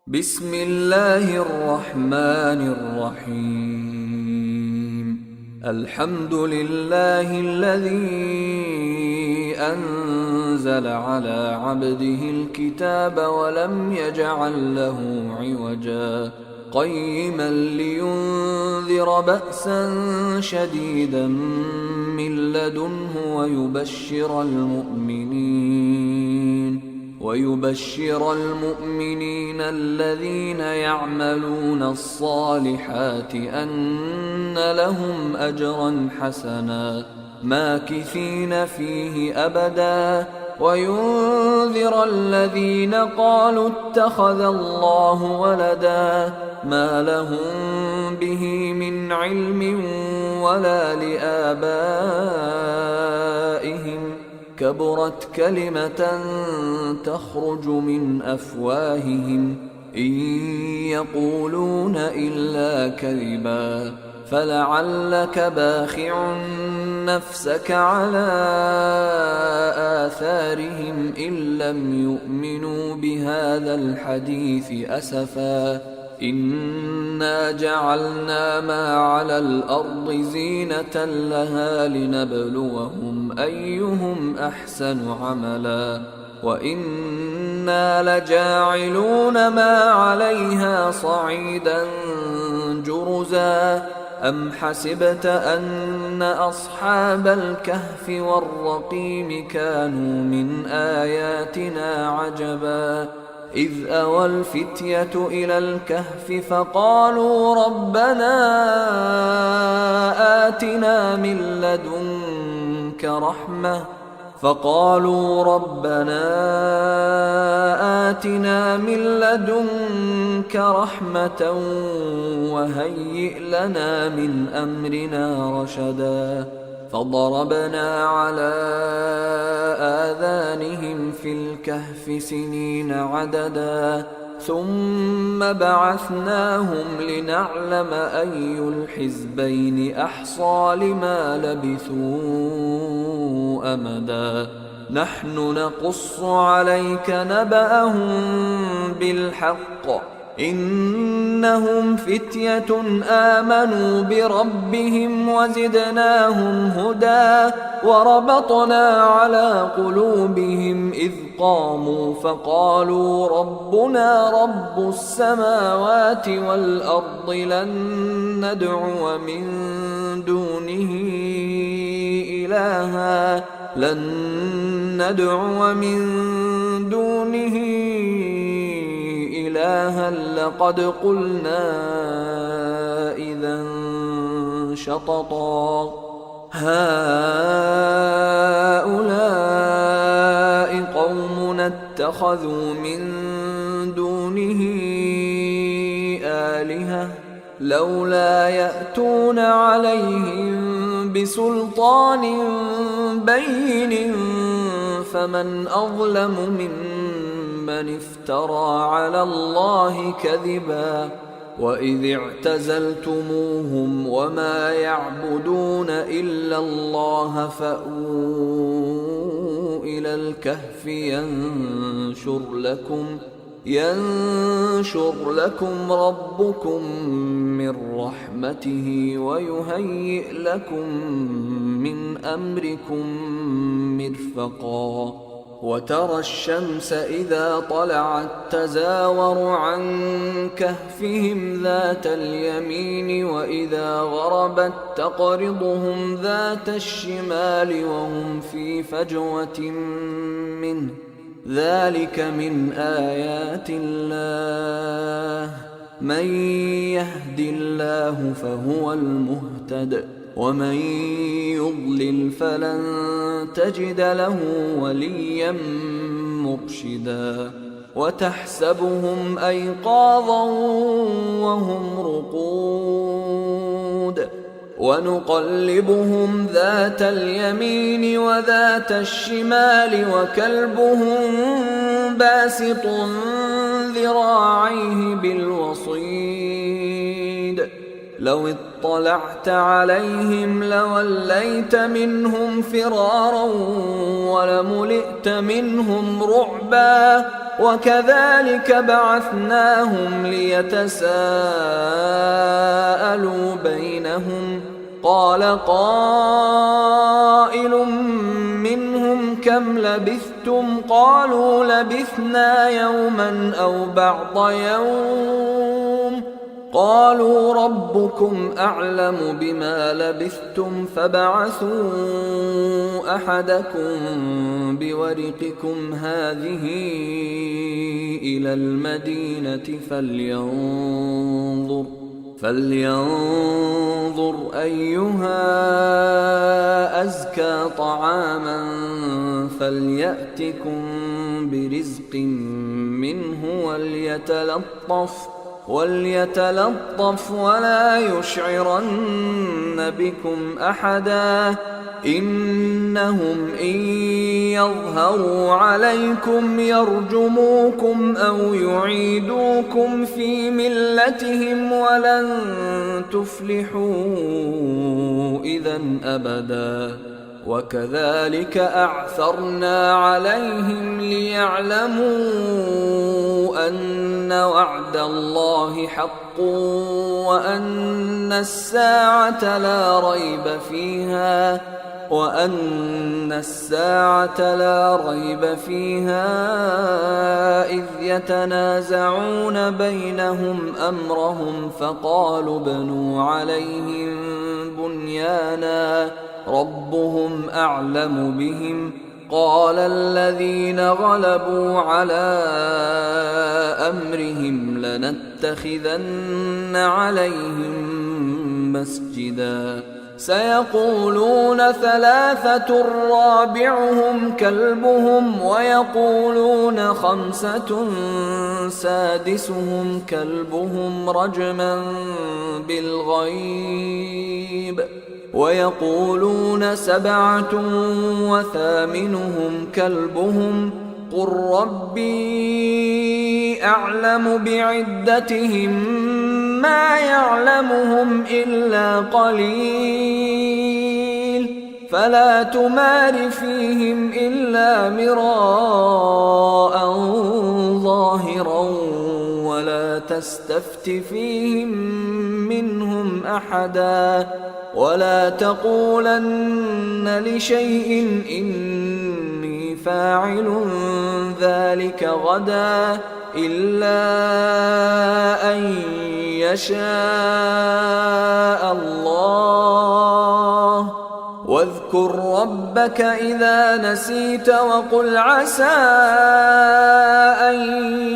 بسم الله الرحمن الرحيم. الحمد لله الذي أنزل على عبده الكتاب ولم يجعل له عوجا قيما لينذر بأسا شديدا من لدنه ويبشر المؤمنين الذين يعملون الصالحات أن لهم أجرا حسنا ماكثين فيه أبدا وينذر الذين قالوا اتخذ الله ولدا ما لهم به من علم ولا لآبائهم كبرت كلمة تخرج من أفواههم إن يقولون إلا كذبا فلعلك باخع نفسك على آثارهم إن لم يؤمنوا بهذا الحديث أسفا إنا جعلنا ما على الأرض زينة لها لنبلوهم أيهم أحسن عملا وإنا لجاعلون ما عليها صعيدا جرزا أم حسبت أن أصحاب الكهف والرقيم كانوا من آياتنا عجبا إذ أوى الفتية إلى الكهف فقالوا ربنا آتنا من لدنك رحمة وهيئ لنا من أمرنا رشدا فضربنا على آذانهم في الكهف سنين عددا ثم بعثناهم لنعلم أي الحزبين أحصى لما لبثوا أمدا نحن نقص عليك نبأهم بالحق إنهم فتية آمنوا بربهم وزدناهم هدى وربطنا على قلوبهم إذ قاموا فقالوا ربنا رب السماوات والأرض لن ندعو من دونه إلها لقد قلنا إذا شططا هؤلاء قومنا اتخذوا من دونه آلهة لولا يأتون عليهم بسلطان بين فمن أظلم ممن افترى على الله كذبا وإذ اعتزلتموهم وما يعبدون إلا الله فأووا إلى الكهف ينشر لكم ربكم من رحمته ويهيئ لكم من أمركم مرفقا وترى الشمس إذا طلعت تزاور عن كهفهم ذات اليمين وإذا غربت تقرضهم ذات الشمال وهم في فجوة منه ذلك من آيات الله من يهد الله فهو المهتد ومن يضلل فلن تجد له وليا مرشدا وتحسبهم أيقاظا وهم رقود ونقلبهم ذات اليمين وذات الشمال وكلبهم باسط ذراعيه بالوصيد لو اطلعت عليهم لوليت منهم فرارا ولملئت منهم رعبا وكذلك بعثناهم ليتساءلوا بينهم قال قائل منهم كم لبثتم قالوا لبثنا يوما أو بعض يوم قالوا ربكم أعلم بما لبثتم فابعثوا أحدكم بورقكم هذه إلى المدينة فلينظر أيها أزكى طعاما فليأتكم برزق منه وليتلطف ولا يشعرن بكم أحدا إنهم إن يظهروا عليكم يرجموكم أو يعيدوكم في ملتهم ولن تفلحوا إذا أبدا وكذلك أعثرنا عليهم ليعلموا أن وعد الله حق وأن الساعة لا ريب فيها إذ يتنازعون بينهم أمرهم فقالوا ابنوا عليهم بنيانا ربهم أعلم بهم قال الذين غلبوا على أمرهم لنتخذن عليهم مسجدا سيقولون ثلاثة رابعهم كلبهم ويقولون خمسة سادسهم كلبهم رجما بالغيب ويقولون سبعة وثامنهم كلبهم قل ربي أعلم بعدتهم ما يعلمهم إلا قليل فلا تمار فيهم إلا مراء ظاهرا ولا تستفت فيهم منهم أحدا ولا تقولن لشيء إني فاعل ذلك غدا إلا أن يشاء الله واذكر ربك إذا نسيت وقل عسى أن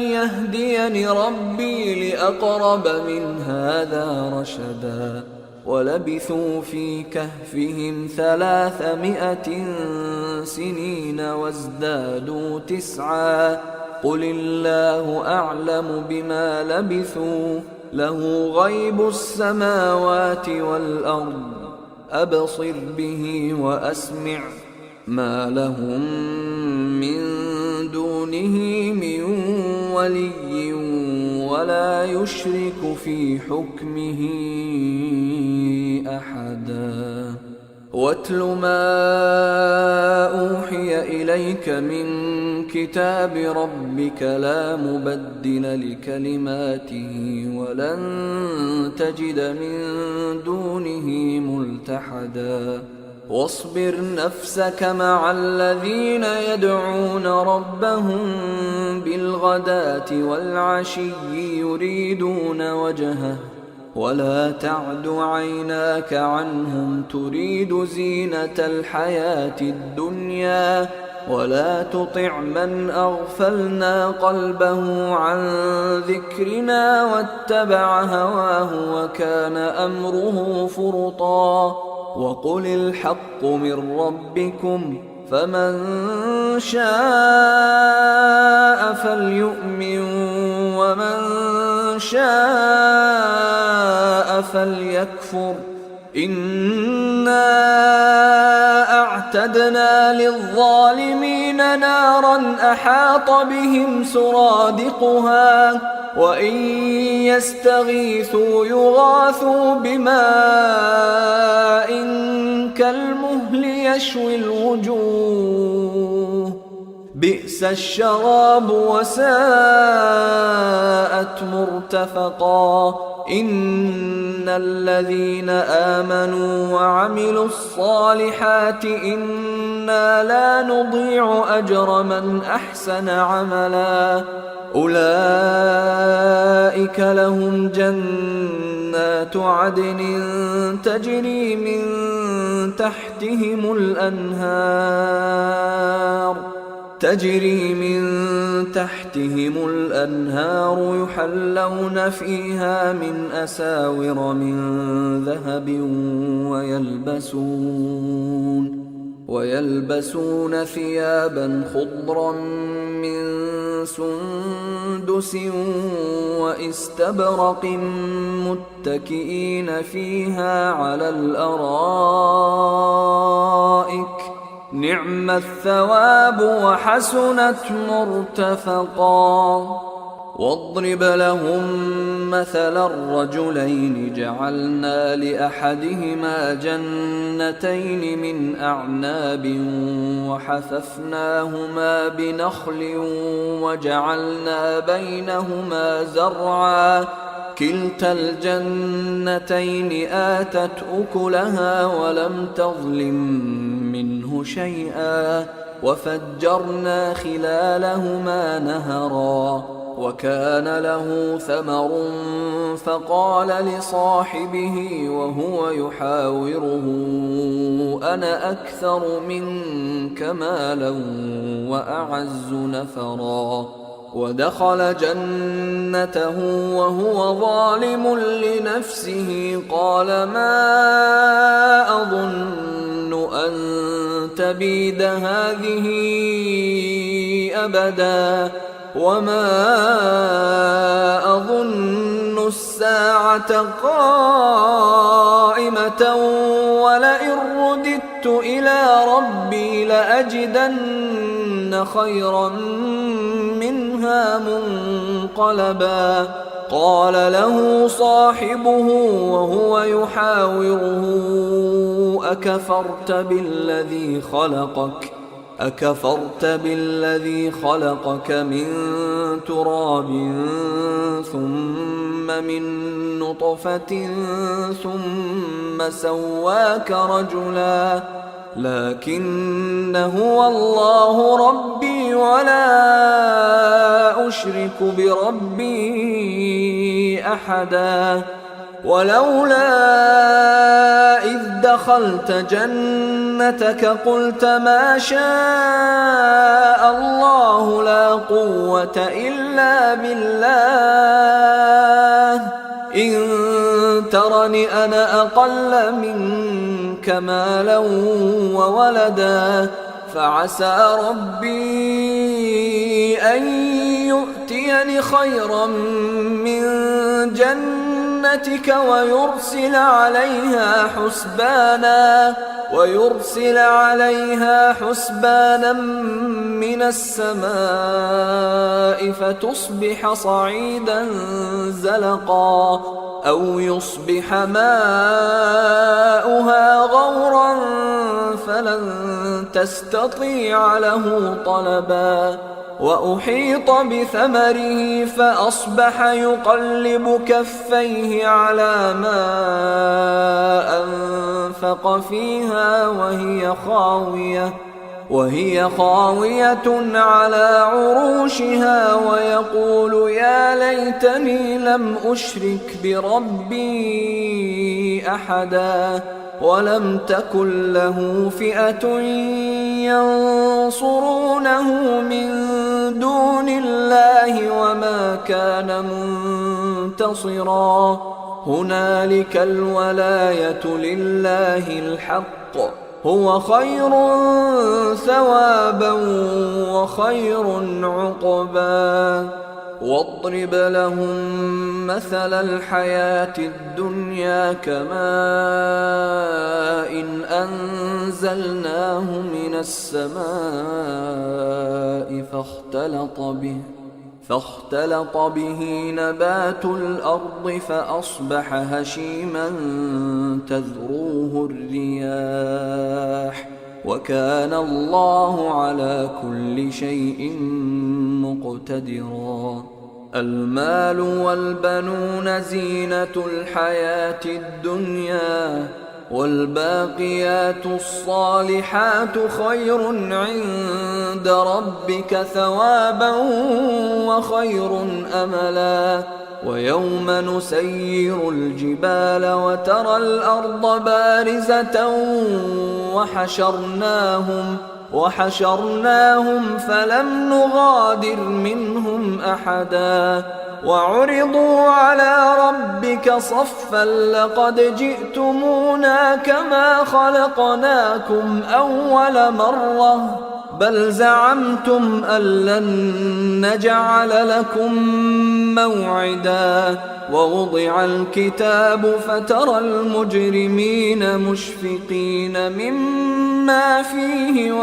يهديني ربي لأقرب من هذا رشدا ولبثوا في كهفهم 300 سنين وازدادوا 9 قل الله أعلم بما لبثوا له غيب السماوات والأرض أبصر به وأسمع ما لهم من دونه من ولي ولا يشرك في حكمه أحدا واتل ما أوحي إليك من كتاب ربك لا مبدل لكلماته ولن تجد من دونه ملتحدا واصبر نفسك مع الذين يدعون ربهم بالغداة والعشي يريدون وجهه ولا تعد عيناك عنهم تريد زينة الحياة الدنيا ولا تطع من أغفلنا قلبه عن ذكرنا واتبع هواه وكان أمره فرطا وقل الحق من ربكم فمن شاء فليؤمن ومن شاء فليكفر إنا أعتدنا للظالمين نارا أحاط بهم سرادقها وإن يستغيثوا يغاثوا بماء كالمهل يشوي الوجوه بئس الشراب وساءت مرتفقا إن الذين آمنوا وعملوا الصالحات إنا لا نضيع أجر من أحسن عملا أولئك لهم جنات عدن تجري من تحتهم الأنهار يحلون فيها من أساور من ذهب ويلبسون ثيابا خضرا من سندس واستبرق متكئين فيها على الأرائك نعم الثواب وحسنت مرتفقا واضرب لهم مثل الرجلين جعلنا لأحدهما جنتين من أعناب وحففناهما بنخل وجعلنا بينهما زرعا كلتا الجنتين آتت أكلها ولم تظلم منه شيئا وفجرنا خلالهما نهرا وكان له ثمر فقال لصاحبه وهو يحاوره أنا أكثر منك مالا وأعز نفرا ودخل جنته وهو ظالم لنفسه قال ما أظن أن تبيد هذه أبدا وما أظن الساعة قائمة ولئن رددت إلى ربي لأجدن خيرا منها منقلبا قال له صاحبه وهو يحاوره أكفرت بالذي خلقك من تراب ثم من نطفة ثم سواك رجلا لكن هو الله ربي ولا أشرك بربي أحدا ولولا إذ دخلت جنتك قلت ما شاء الله لا قوة إلا بالله إن ترني أنا أقل منك مالا وولدا فعسى ربي أن يؤتيني خيرا من جنتك ويرسل عليها حسبانا من السماء فتصبح صعيدا زلقا أو يصبح ماؤها غورا فلن تستطيع له طلبا وأحيط بثمره فأصبح يقلب كفيه على ما أنفق فيها وهي خاوية على عروشها ويقول يا ليتني لم أشرك بربي أحدا ولم تكن له فئة ينصرونه من دون الله وما كان منتصرا هنالك الولاية لله الحق هو خير ثوابا وخير عقبا واضرب لهم مثل الحياة الدنيا كماء إن أنزلناه من السماء فاختلط به نبات الأرض فأصبح هشيما تذروه الرياح وكان الله على كل شيء مقتدرا. المال والبنون زينة الحياة الدنيا والباقيات الصالحات خير عند ربك ثوابا وخير أملا. ويوم نسير الجبال وترى الأرض بارزة وحشرناهم فلم نغادر منهم أحدا وعرضوا على ربك صفا لقد جئتمونا كما خلقناكم أول مرة بل زعمتم أن لن نجعل لكم موعدا. ووضع الكتاب فترى المجرمين مشفقين مما فيه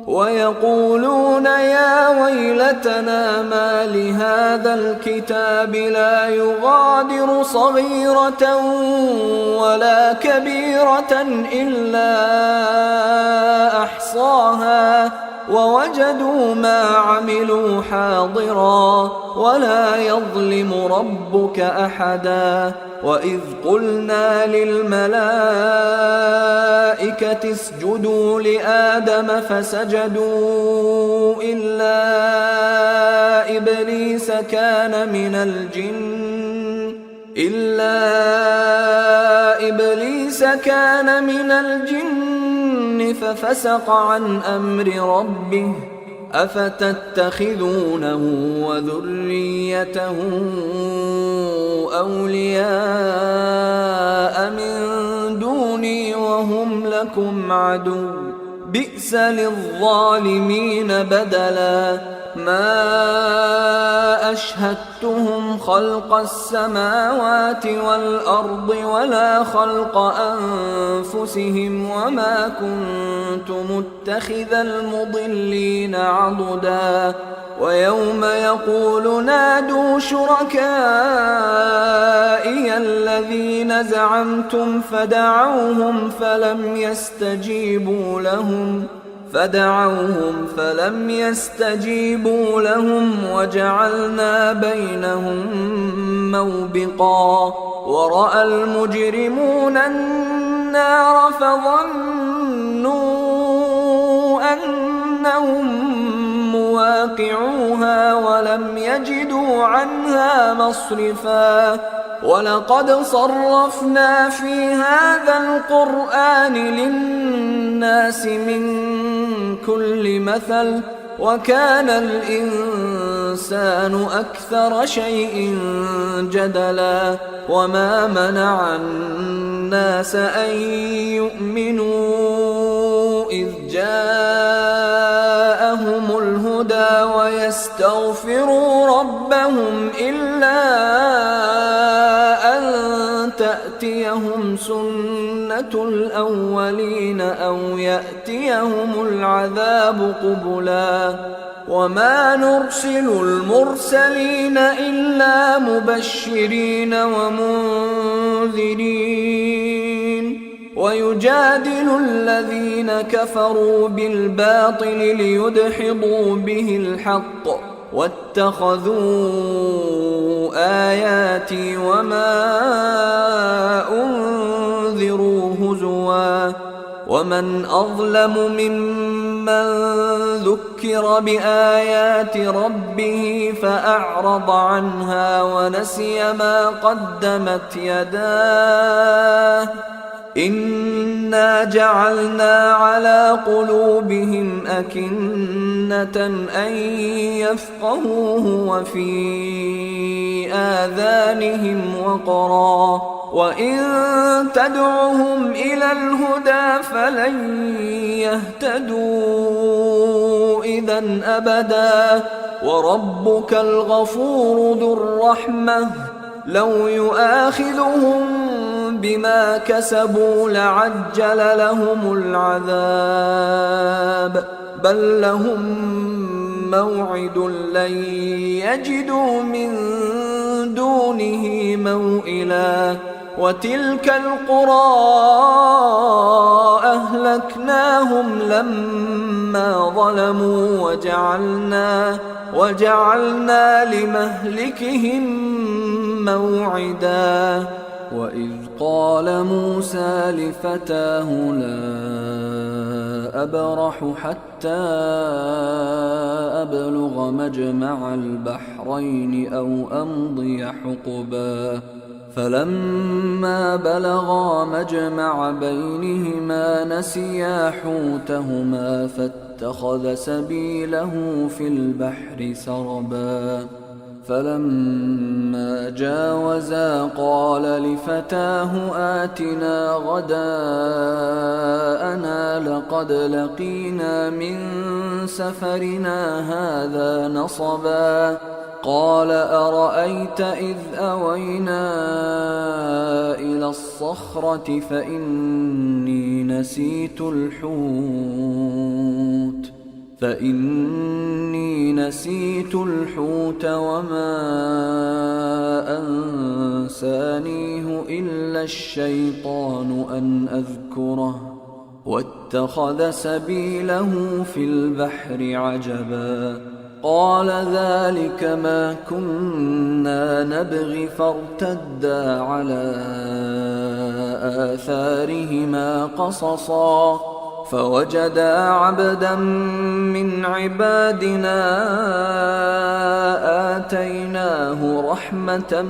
ويقولون يا ويلتنا ما لهذا الكتاب لا يغادر صغيرة ولا كبيرة إلا أحصاها ووجدوا ما عملوا حاضرا ولا يظلم ربك أحدا. وإذ قلنا للملائكة اسجدوا لآدم فسجدوا إلا إبليس كان من الجن ففسق عن أمر ربه أفتتخذونه وذريته أولياء من دوني وهم لكم عدو بئس للظالمين بدلا. ما أشهدتهم خلق السماوات والأرض ولا خلق أنفسهم وما كنت متخذ المضلين عضدا. ويوم يقول نادوا شركائي الذين زعمتم فدعوهم فلم يستجيبوا لهم وجعلنا بينهم موبقا. ورأى المجرمون النار فظنوا أنهم مواقعوها ولم يجدوا عنها مصرفا. ولقد صرفنا في هذا القرآن للناس من كل مثل وكان الإنسان أكثر شيء جدلا. وما منع الناس أن يؤمنوا إذ جاءهم الهدى ويستغفروا ربهم إلا أن تأتيهم سنة الأولين أو يأتيهم العذاب قبلا. وما نرسل المرسلين إلا مبشرين ومنذرين ويجادل الذين كفروا بالباطل ليدحضوا به الحق واتخذوا آياتي وما أنذروا هزوا. ومن أظلم ممن ذكر بآيات ربه فأعرض عنها ونسي ما قدمت يداه إنا جعلنا على قلوبهم أكنة أن يفقهوه وفي آذانهم وقرا وإن تدعهم إلى الهدى فلن يهتدوا إذا أبدا. وربك الغفور ذو الرحمة لو يؤاخذهم بما كسبوا لعجل لهم العذاب بل لهم موعد لن يجدوا من دونه موئلا وتلك القرى أهلكناهم لما ظلموا وجعلنا لمهلكهم موعدا وإذ قال موسى لفتاه لا أبرح حتى أبلغ مجمع البحرين أو أمضي حقبا فلما بلغا مجمع بينهما نسيا حوتهما فاتخذ سبيله في البحر سربا فلما جاوزا قال لفتاه آتنا غداءنا لقد لقينا من سفرنا هذا نصبا قال أرأيت إذ أوينا إلى الصخرة فإني نسيت الحوت وما أنسانيه إلا الشيطان أن أذكره واتخذ سبيله في البحر عجبا قال ذلك ما كنا نبغي فارتدا على آثارهما قصصا فوجدا عبدا من عبادنا آتيناه رحمة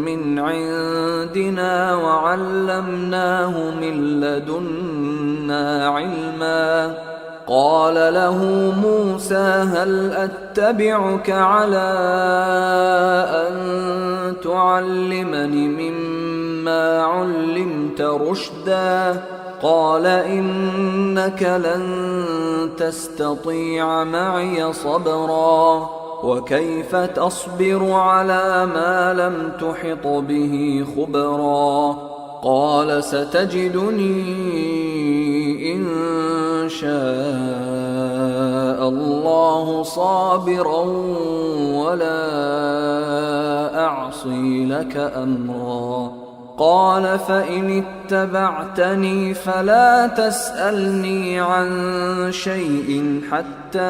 من عندنا وعلمناه من لدنا علما قال له موسى هل أتبعك على أن تعلمني مما علمت رشدا قال إنك لن تستطيع معي صبرا وكيف تصبر على ما لم تحط به خبرا قال ستجدني إن شاء الله صابرا ولا أعصي لك أمرا قال فإن اتبعتني فلا تسألني عن شيء حتى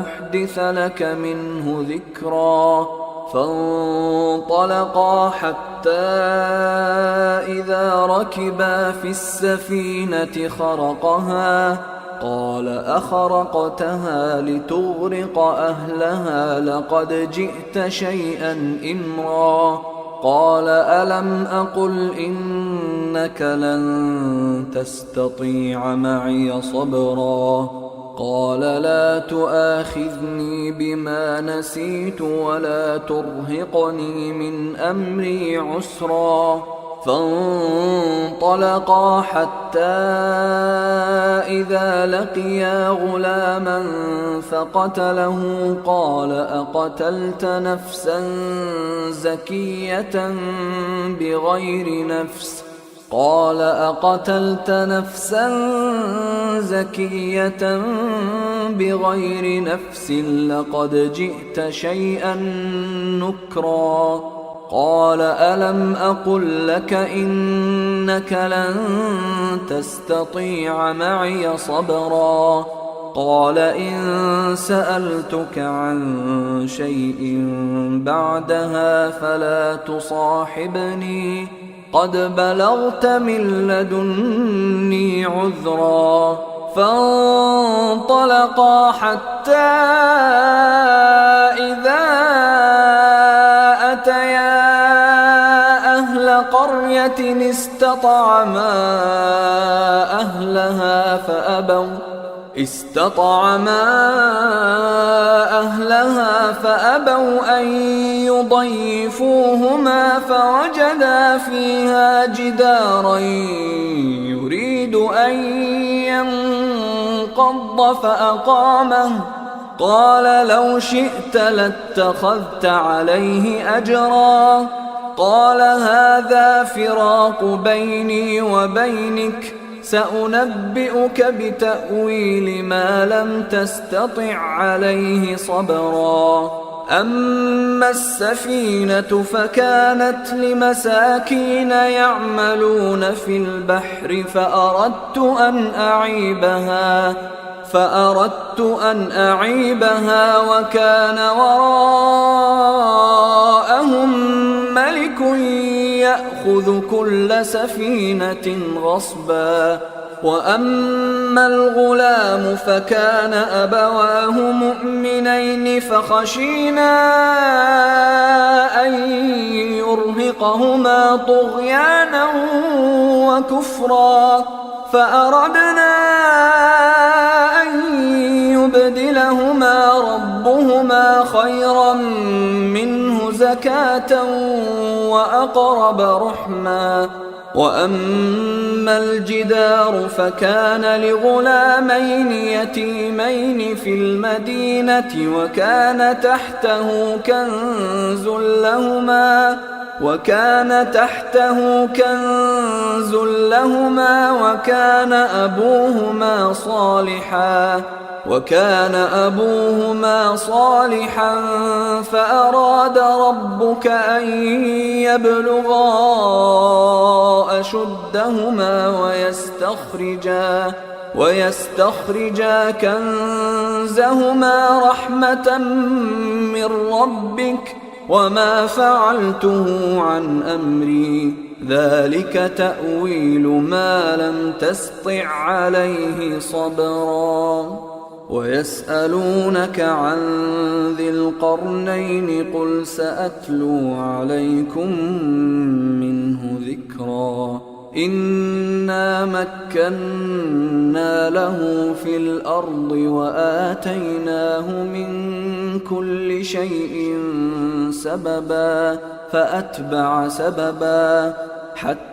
أحدث لك منه ذكرا فانطلقا حتى إذا ركبا في السفينة خرقها قال أخرقتها لتغرق أهلها لقد جئت شيئا إمرا قال ألم أقل إنك لن تستطيع معي صبرا قال لا تؤاخذني بما نسيت ولا ترهقني من أمري عسرا فانطلقا حتى إذا لقيا غلاما فقتله قال أقتلت نفسا زكية بغير نفس قال أقتلت نفسا زكية بغير نفس لقد جئت شيئا نكرا قال ألم أقل لك إنك لن تستطيع معي صبرا قال إن سألتك عن شيء بعدها فلا تصاحبني قد بلغت من لدني عذرا فانطلقا حتى إذا أتيا أهل قرية استطعما أهلها فأبوا أن يضيفوهما فوجدا فيها جدارا يريد أن ينقض فأقامه قال لو شئت لاتخذت عليه أجرا قال هذا فراق بيني وبينك سأنبئك بتأويل ما لم تستطع عليه صبرا أما السفينة فكانت لمساكين يعملون في البحر فأردت أن أعيبها وكان وراءهم ملك يأخذ كل سفينة غصبا وأما الغلام فكان أبواه مؤمنين فخشينا أن يرهقهما طغيانا وكفرا فأردنا أن يبدلهما ربهما خيرا منه زكاة وأقرب رحما وأما الجدار فكان لغلامين يتيمين في المدينة وكان تحته كنز لهما وكان أبوهما صالحا فأراد ربك أن يبلغا أشدهما ويستخرجا كنزهما رحمة من ربك وما فعلته عن أمري ذلك تأويل ما لم تسطع عليه صبرا ويسألونك عن ذي القرنين قل سأتلو عليكم منه ذكرا إنا مكنا له في الأرض وآتيناه من كل شيء سببا فأتبع سببا حتى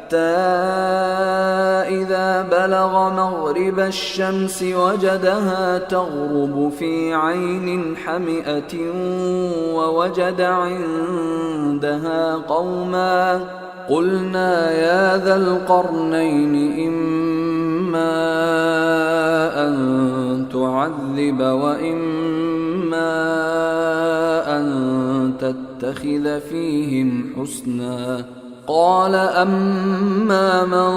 إذا بلغ مغرب الشمس وجدها تغرب في عين حمئة ووجد عندها قوما قلنا يا ذا القرنين إما أن تعذب وإما أن تتخذ فيهم حسنا قال أما من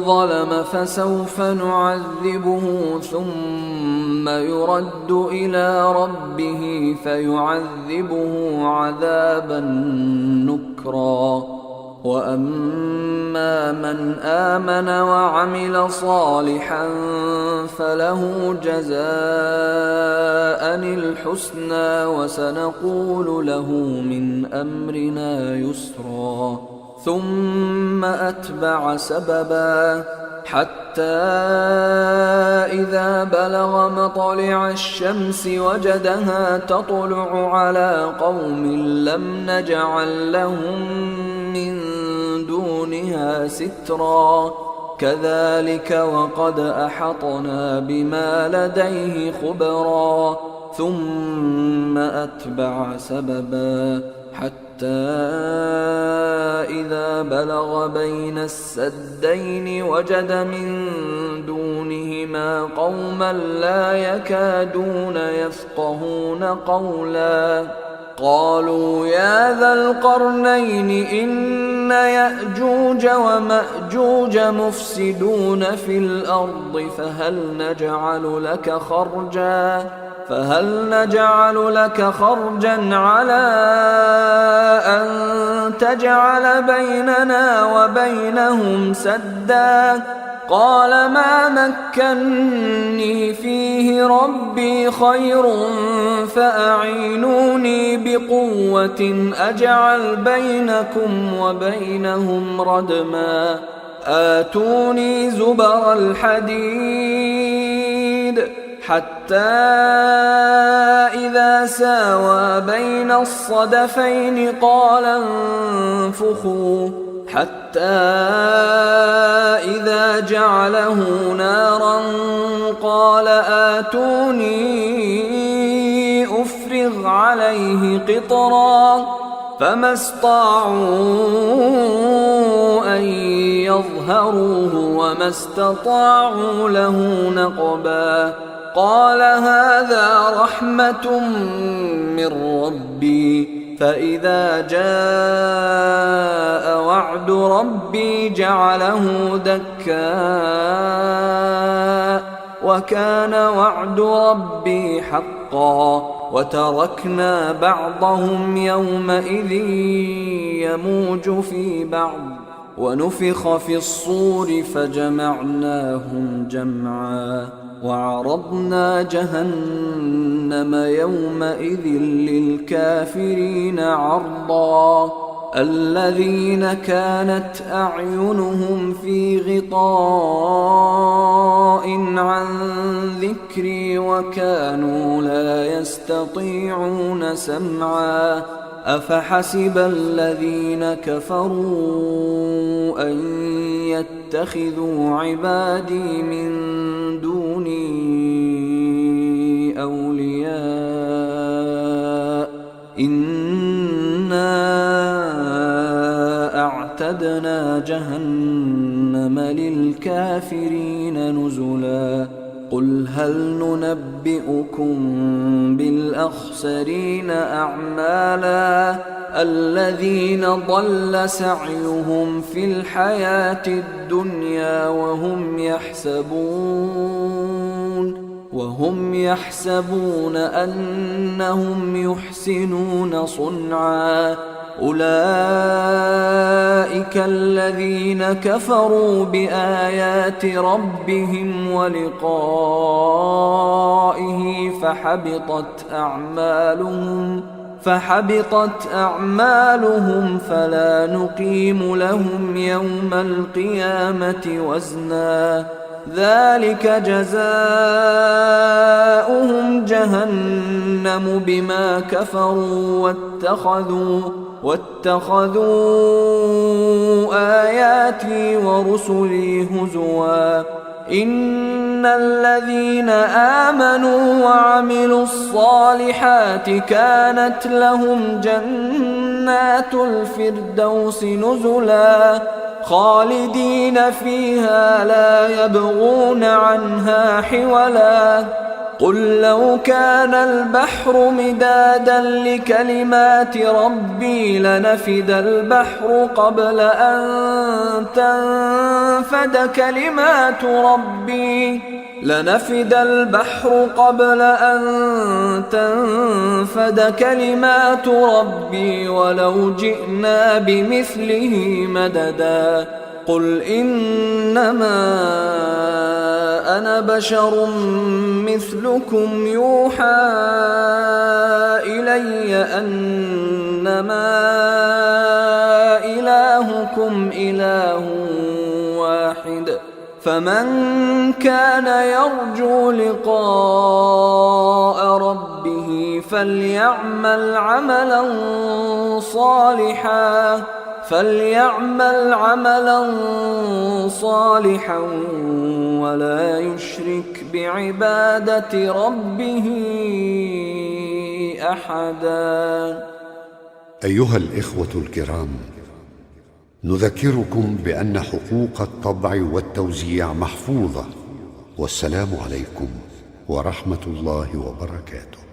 ظلم فسوف نعذبه ثم يرد إلى ربه فيعذبه عذابا نكرا وأما من آمن وعمل صالحا فله جزاء الحسنى وسنقول له من أمرنا يسرا ثم أتبع سببا حتى إذا بلغ مطلع الشمس وجدها تطلع على قوم لم نجعل لهم من دونها سترا كذلك وقد أحطنا بما لديه خبرا ثم أتبع سببا حتى إذا بلغ بين السدين وجد من دونهما قوما لا يكادون يفقهون قولا قالوا يا ذا القرنين إن يأجوج ومأجوج مفسدون في الأرض فهل نجعل لك خرجا على أن تجعل بيننا وبينهم سدا قال ما مكني فيه ربي خير فأعينوني بقوة أجعل بينكم وبينهم ردما آتوني زبر الحديد حتى إذا ساوى بين الصدفين قال انفخوا حتى إذا جعله نارا قال آتوني أفرغ عليه قطرا فما استطاعوا أن يظهروه وما استطاعوا له نقبا. قال هذا رحمة من ربي فإذا جاء وعد ربي جعله دكا وكان وعد ربي حقا. وتركنا بعضهم يومئذ يموج في بعض ونفخ في الصور فجمعناهم جمعا وعرضنا جهنم يومئذ للكافرين عرضا. الذين كانت أعينهم في غطاء عن ذكري وكانوا لا يستطيعون سمعا. أفحسب الذين كفروا أن يتخذوا عبادي من دوني أولياء إنا أعتدنا جهنم للكافرين نزلا. قل هل ننبئكم بالأخسرين أعمالا الذين ضل سعيهم في الحياة الدنيا وهم يحسبون أنهم يحسنون صنعا. أولئك الذين كفروا بآيات ربهم ولقائه فحبطت أعمالهم فلا نقيم لهم يوم القيامة وزنا. ذلك جزاؤهم جهنم بما كفروا واتخذوا آياتي ورسلي هزوا. إن الذين آمنوا وعملوا الصالحات كانت لهم جنات الفردوس نزلا خالدين فيها لا يبغون عنها حولا. قل لو كان البحر مدادا لكلمات ربي لنفد البحر قبل أن تنفد كلمات ربي ولو جئنا بمثله مددا. قل إنما أنا بشر مثلكم يوحى إلي أنما إلهكم إله واحد فمن كان يرجو لقاء ربه فليعمل عملا صالحا ولا يشرك بعبادة ربه أحدا. أيها الإخوة الكرام، نذكركم بأن حقوق الطبع والتوزيع محفوظة. والسلام عليكم ورحمة الله وبركاته.